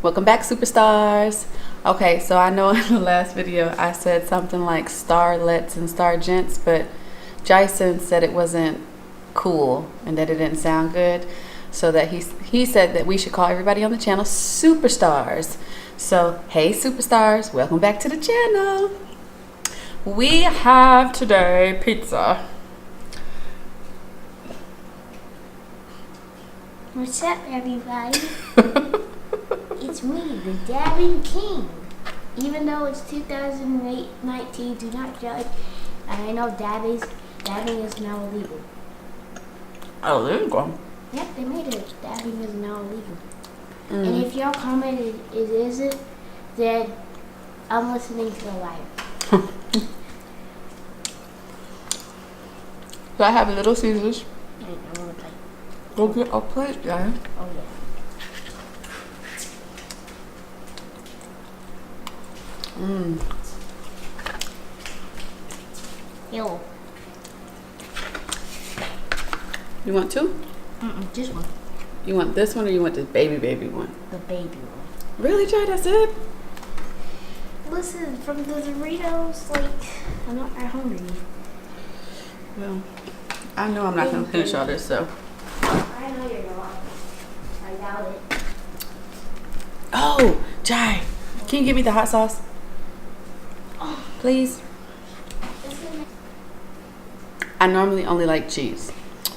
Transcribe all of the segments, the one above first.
Welcome back, superstars. Okay, so I know in the last video I said something like starlets and stargents, but Jason said it wasn't cool and that it didn't sound good, so that he said that we should call everybody on the channel superstars. So hey superstars, welcome back to the channel. We have today pizza. What's up, everybody? It's me, the Dabbing King. Even though it's 2019, do not judge. And I know dabbing is now illegal. Oh, there you go. Yep, they made it. Dabbing is now illegal. And if your comment is isn't, then I'm listening to a liar. So I have Little Caesars. And I'm gonna play. Go get a plate, guys. Oh yeah. Ew. You want two? Just one. You want this one or you want this baby one? The baby one. Really, Jay? That's it? Listen, from the Doritos, like, I'm not that hungry. Well, I know I'm not going to finish all this, so. I know you're not. I doubt it. Oh, Jai, can you give me the hot sauce? Please? I normally only like cheese.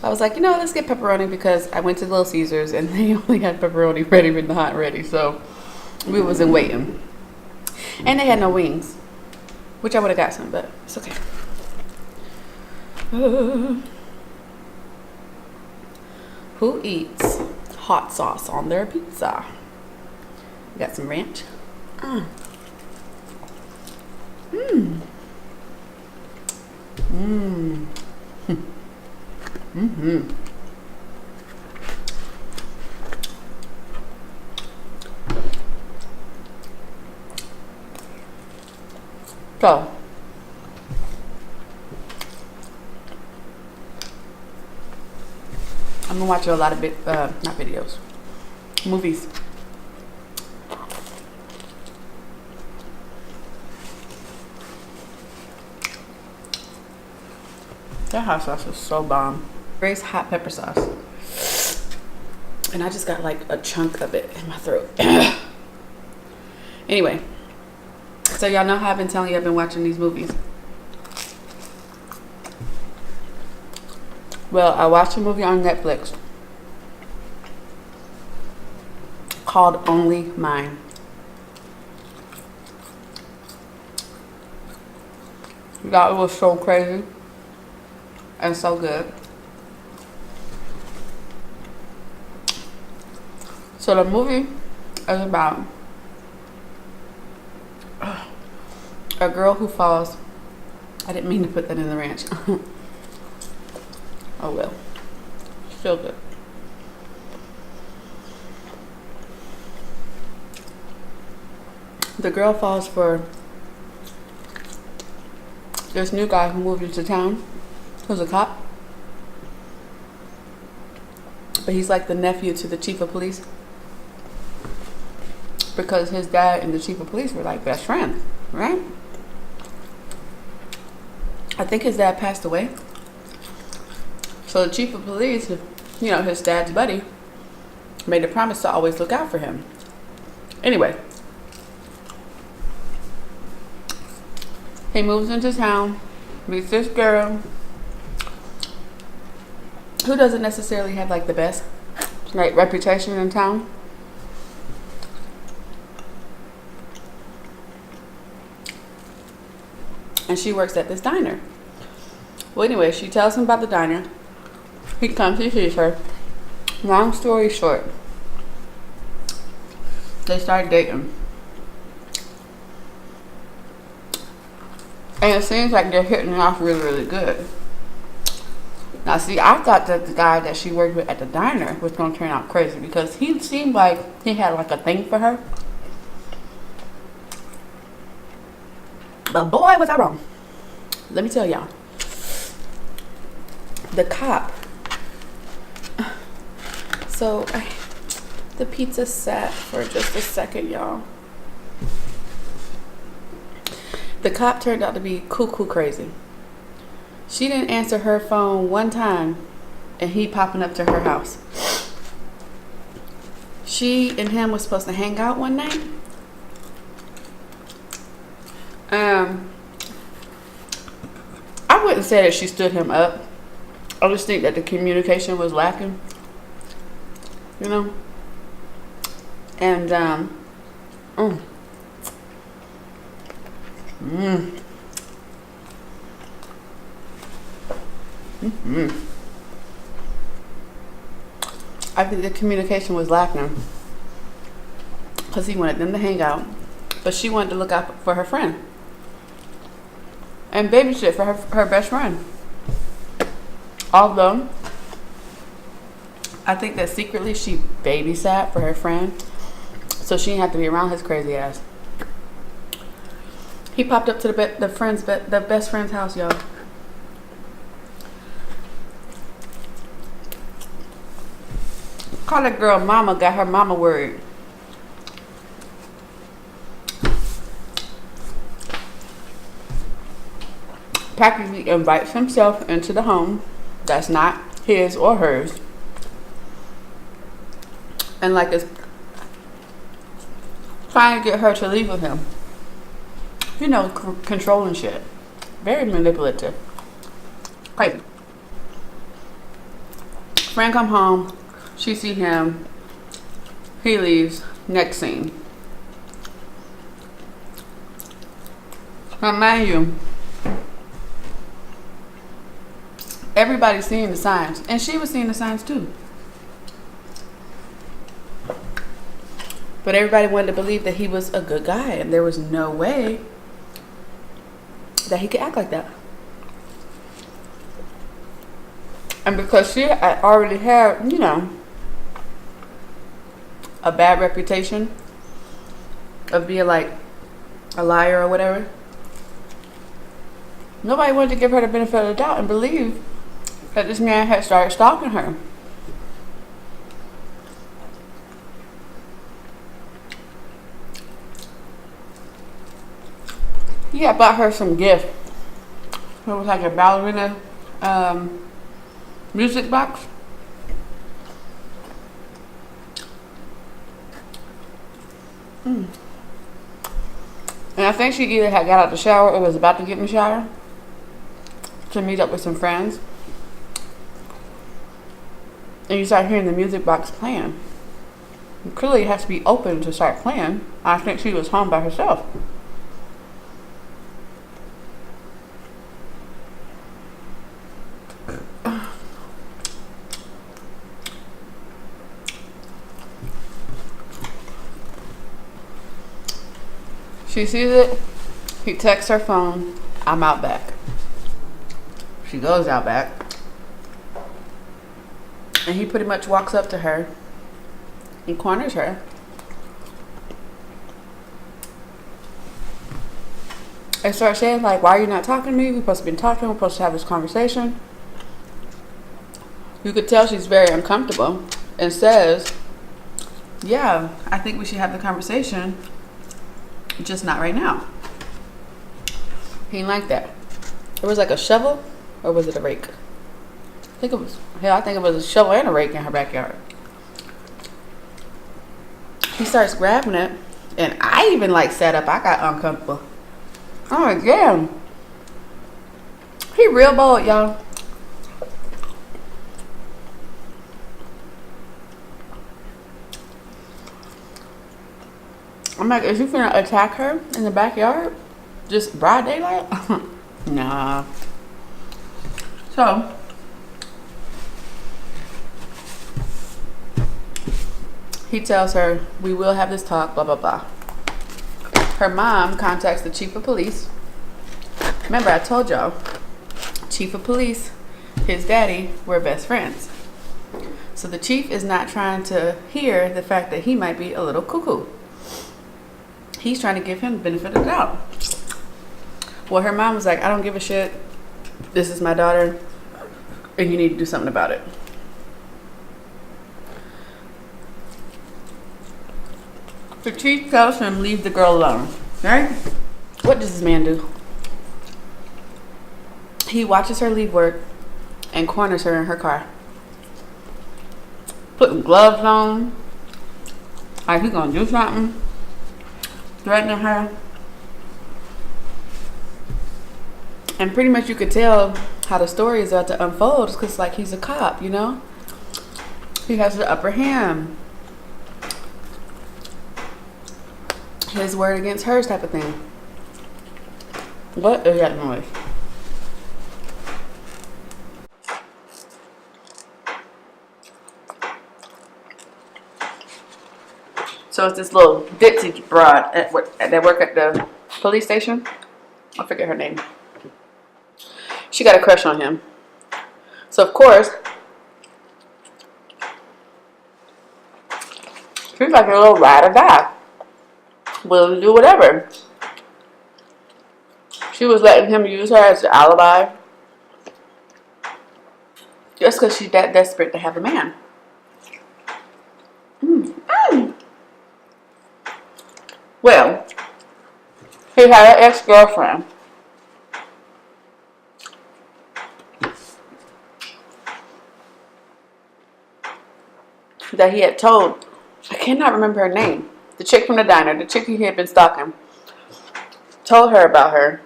I was like, you know, let's get pepperoni because I went to Little Caesars and they only had pepperoni ready with the hot ready. So we wasn't waiting. And they had no wings, which I would have got some, but it's okay. Who eats hot sauce on their pizza? We got some ranch. So, I'm gonna watch a lot of not videos, movies. That hot sauce is so bomb. Grace hot pepper sauce. And I just got like a chunk of it in my throat. Anyway, so y'all know how I've been telling you I've been watching these movies. Well, I watched a movie on Netflix called Only Mine. That was so crazy and so good. So the movie is about a girl who falls. I didn't mean to put that in the ranch. Oh well, still good. The girl falls for this new guy who moved into town, who's a cop. But he's like the nephew to the chief of police. Because his dad and the chief of police were like best friends, right? I think his dad passed away. So the chief of police, you know, his dad's buddy, made a promise to always look out for him. Anyway, he moves into town, meets this girl who doesn't necessarily have like the best reputation in town. And she works at this diner. Well, anyway, she tells him about the diner. He comes, he sees her. Long story short, they start dating. And it seems like they're hitting it off really, really good. Now, see, I thought that the guy that she worked with at the diner was going to turn out crazy because he seemed like he had like a thing for her. But boy, was I wrong. Let me tell y'all. The cop. So The pizza sat for just a second, y'all. The cop turned out to be cuckoo crazy. She didn't answer her phone one time, and he popping up to her house. She and him was supposed to hang out one night. I wouldn't say that she stood him up. I just think that the communication was lacking. You know? And, I think the communication was lacking because he wanted them to hang out, but she wanted to look out for her friend and babysit for her best friend. Although I think that secretly she babysat for her friend, so she didn't have to be around his crazy ass. He popped up to the best friend's house, y'all. Call that girl mama, got her mama worried. Practically invites himself into the home that's not his or hers. And like is trying to get her to leave with him. You know, controlling shit. Very manipulative. Crazy. Friend come home. She see him. He leaves. Next scene. Now mind you, everybody's seeing the signs. And she was seeing the signs too. But everybody wanted to believe that he was a good guy. And there was no way that he could act like that. And because she already had, you know, a bad reputation of being like a liar or whatever, nobody wanted to give her the benefit of the doubt and believe that this man had started stalking her. He had bought her some gift. It was like a ballerina music box. And I think she either had got out the shower or was about to get in the shower to meet up with some friends. And you start hearing the music box playing. And clearly it has to be open to start playing. I think she was home by herself. She sees it. He texts her phone. I'm out back. She goes out back. And he pretty much walks up to her and corners her. And starts saying, like, why are you not talking to me? We're supposed to be talking. We're supposed to have this conversation. You could tell she's very uncomfortable and says, yeah, I think we should have the conversation. Just not right now. He didn't like that. It was like a shovel, or was it a rake? I think it was a shovel and a rake in her backyard. He starts grabbing it, and I even like sat up. I got uncomfortable. I'm like, damn. He real bold, y'all. I'm like, is you finna attack her in the backyard? Just broad daylight? Nah. So, he tells her, we will have this talk, blah, blah, blah. Her mom contacts the chief of police. Remember, I told y'all, chief of police, his daddy were best friends. So the chief is not trying to hear the fact that he might be a little cuckoo. He's trying to give him the benefit of the doubt. Well, her mom was like, I don't give a shit. This is my daughter, and you need to do something about it. The chief tells him leave the girl alone, right? What does this man do? He watches her leave work and corners her in her car. Putting gloves on. Like he's gonna do something. Threatening her. And pretty much you could tell how the story is about to unfold because like he's a cop, you know? He has the upper hand. His word against hers type of thing. What is that noise? So it's this little ditzy broad that work at the police station. I forget her name. She got a crush on him. So of course, she's like a little ride or die. Willing to do whatever. She was letting him use her as an alibi. Just because she's that desperate to have a man. Well, he had an ex-girlfriend. That he had told, I cannot remember her name. The chick from the diner, the chick he had been stalking, told her about her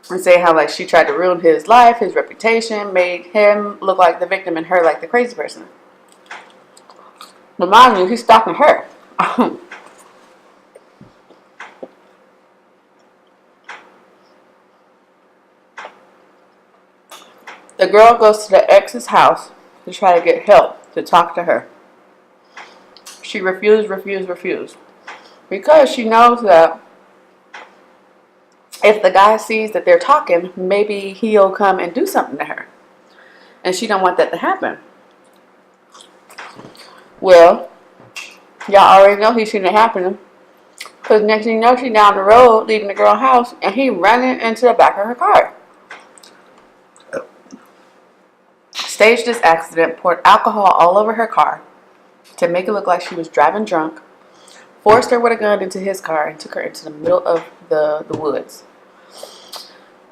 and say how like she tried to ruin his life, his reputation, made him look like the victim and her like the crazy person. But mind you, he's stalking her. The girl goes to the ex's house to try to get help to talk to her. She refused. Because she knows that if the guy sees that they're talking, maybe he'll come and do something to her. And she don't want that to happen. Well, y'all already know he's seen it happening. Because next thing you know, she's down the road, leaving the girl's house, and he running into the back of her car. Staged this accident, poured alcohol all over her car to make it look like she was driving drunk, forced her with a gun into his car, and took her into the middle of the woods.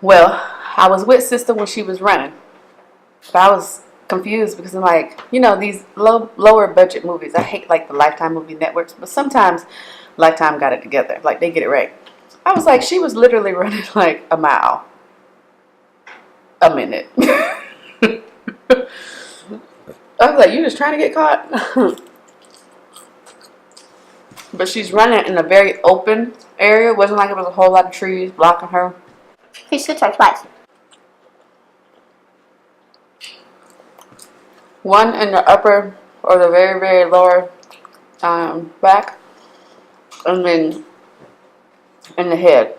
Well, I was with sister when she was running. But I was confused because I'm like, you know, these lower budget movies, I hate like the Lifetime movie networks, but sometimes Lifetime got it together. Like they get it right. I was like, she was literally running like a mile a minute. I was like, you just trying to get caught? But she's running in a very open area. It wasn't like it was a whole lot of trees blocking her. He shoots her twice. One in the upper or the very, very lower back. And then in the head.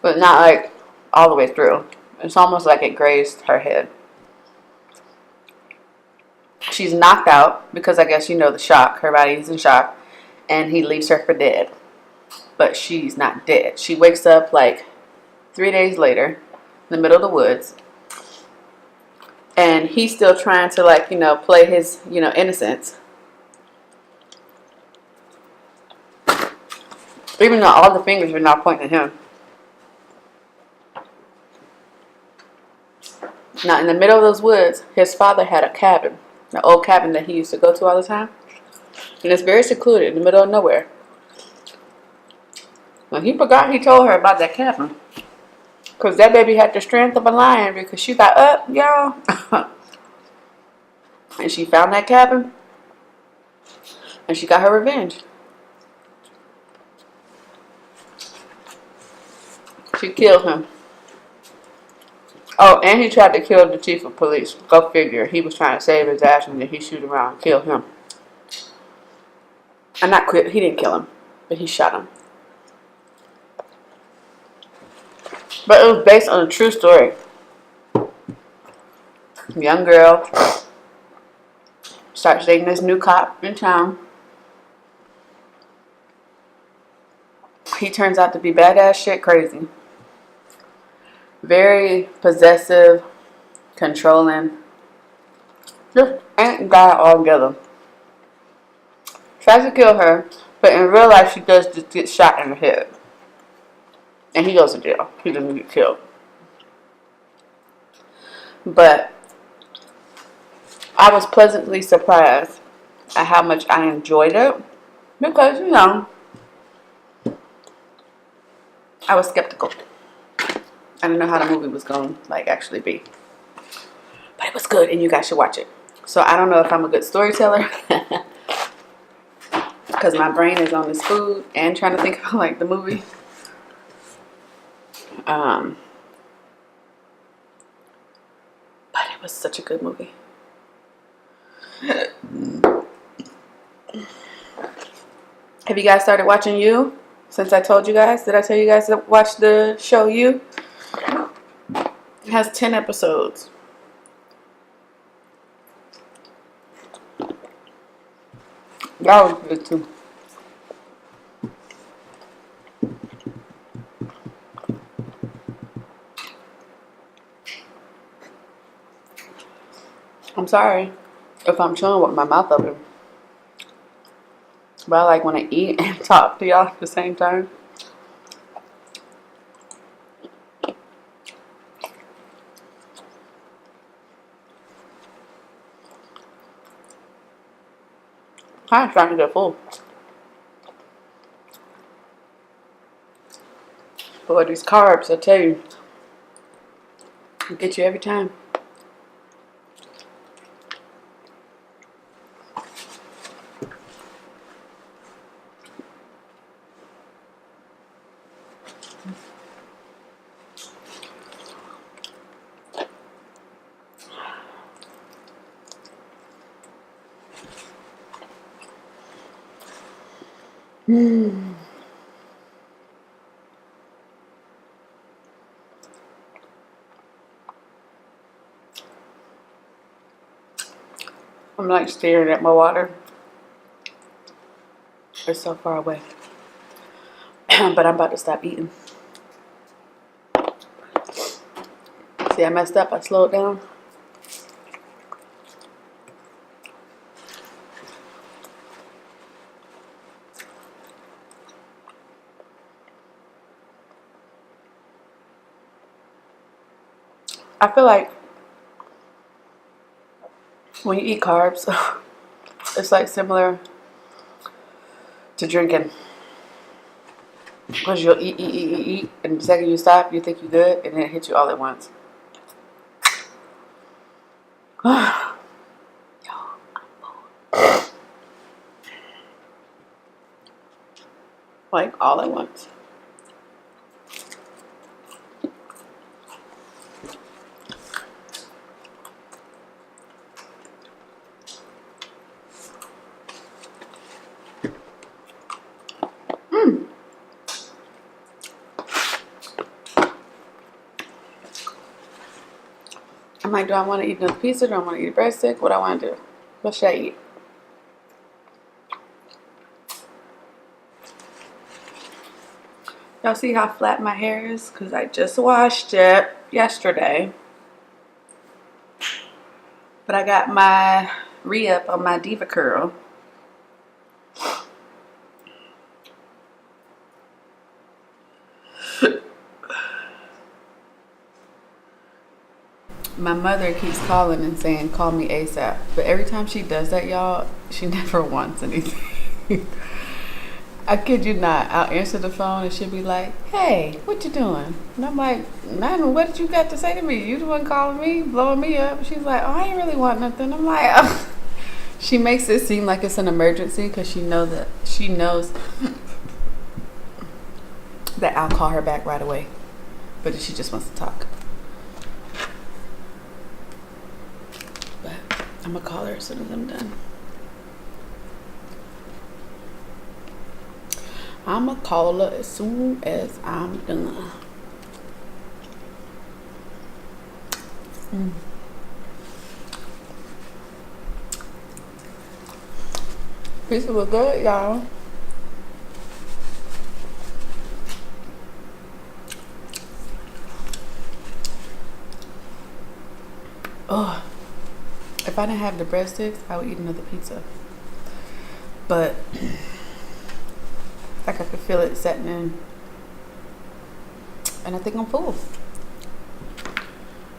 But not like all the way through. It's almost like it grazed her head. She's knocked out because I guess you know the shock. Her body is in shock. And he leaves her for dead. But she's not dead. She wakes up like 3 days later in the middle of the woods. And he's still trying to like, you know, play his, you know, innocence. Even though all the fingers are now pointing at him. Now in the middle of those woods, his father had a cabin. An old cabin that he used to go to all the time. And it's very secluded in the middle of nowhere. Well, he forgot he told her about that cabin. Because that baby had the strength of a lion because she got up, y'all. And she found that cabin. And she got her revenge. She killed him. Oh, and he tried to kill the chief of police. Go figure. He was trying to save his ass and then he shoot around and kill him. And not quit. He didn't kill him. But he shot him. But it was based on a true story. Young girl starts dating this new cop in town. He turns out to be badass shit crazy. Very possessive, controlling. Just ain't got it all together. Tries to kill her, But in real life, she does just get shot in the head. And he goes to jail. He doesn't get killed. But I was pleasantly surprised at how much I enjoyed it. Because, you know, I was skeptical. I didn't know how the movie was going to, like, actually be. But it was good, and you guys should watch it. So I don't know if I'm a good storyteller. Because my brain is on this food and trying to think about, like, the movie. But it was such a good movie. Have you guys started watching You? Since I told you guys, did I tell you guys to watch the show You? It has 10 episodes. That was good too. I'm sorry if I'm chewing with my mouth open. But I like when I eat and talk to y'all at the same time. I'm trying to get full. But with these carbs, I tell you, it get you every time. I'm like staring at my water. It's so far away. But I'm about to stop eating. See, I messed up. I slowed down. I feel like when you eat carbs, it's like similar to drinking. Because you'll eat, and the second you stop, you think you're good, and then it hits you all at once. Like all at once. I'm like, do I want to eat another pizza? Do I want to eat a breadstick? What do I want to do? What should I eat? Y'all see how flat my hair is? Because I just washed it yesterday. But I got my re-up on my Diva Curl. My mother keeps calling and saying, call me ASAP. But every time she does that, y'all, she never wants anything. I kid you not. I'll answer the phone and she'll be like, hey, what you doing? And I'm like, nothing. What did you got to say to me? You the one calling me, blowing me up. She's like, oh, I ain't really want nothing. I'm like, oh. She makes it seem like it's an emergency because she knows that I'll call her back right away. But she just wants to talk. But I'm going to call her as soon as I'm done. I'm going to call her as soon as I'm done. Pizza was good, y'all. Oh, if I didn't have the breadsticks, I would eat another pizza. But Like I could feel it setting in. And I think I'm full.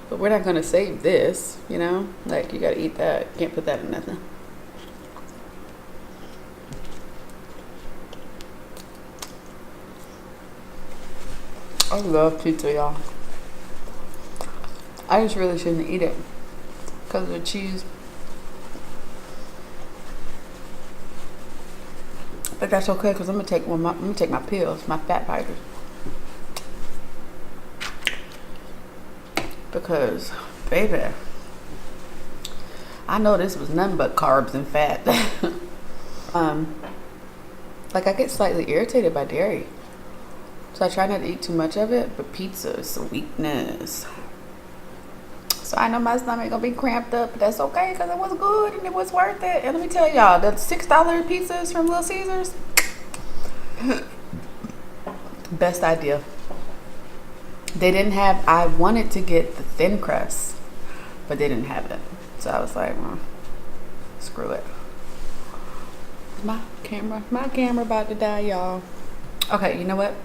But we're not gonna save this, you know? Like you gotta eat that. Can't put that in nothing. I love pizza, y'all. I just really shouldn't eat it because of the cheese. But that's okay because I'm gonna take my pills, my fat fighters. Because, baby, I know this was nothing but carbs and fat. Like I get slightly irritated by dairy, so I try not to eat too much of it. But pizza is a weakness. So I know my stomach gonna be cramped up, but that's okay because it was good and it was worth it. And let me tell y'all, the $6 pizzas from Little Caesars, best idea. They didn't have, I wanted to get the thin crust, but they didn't have it. So I was like, well, screw it. My camera about to die, y'all. Okay, you know what?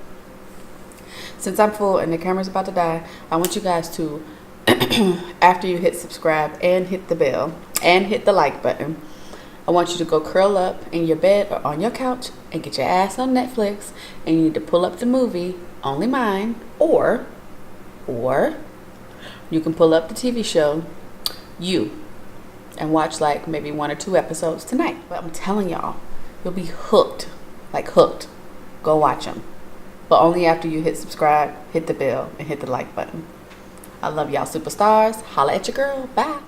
Since I'm full and the camera's about to die, I want you guys to, after you hit subscribe and hit the bell and hit the like button, I want you to go curl up in your bed or on your couch and get your ass on Netflix, and you need to pull up the movie Only Mine, or you can pull up the TV show You and watch like maybe 1 or 2 episodes tonight. But I'm telling y'all, you'll be hooked, like hooked. Go watch them, but only after you hit subscribe, hit the bell, and hit the like button. I love y'all superstars. Holla at your girl. Bye.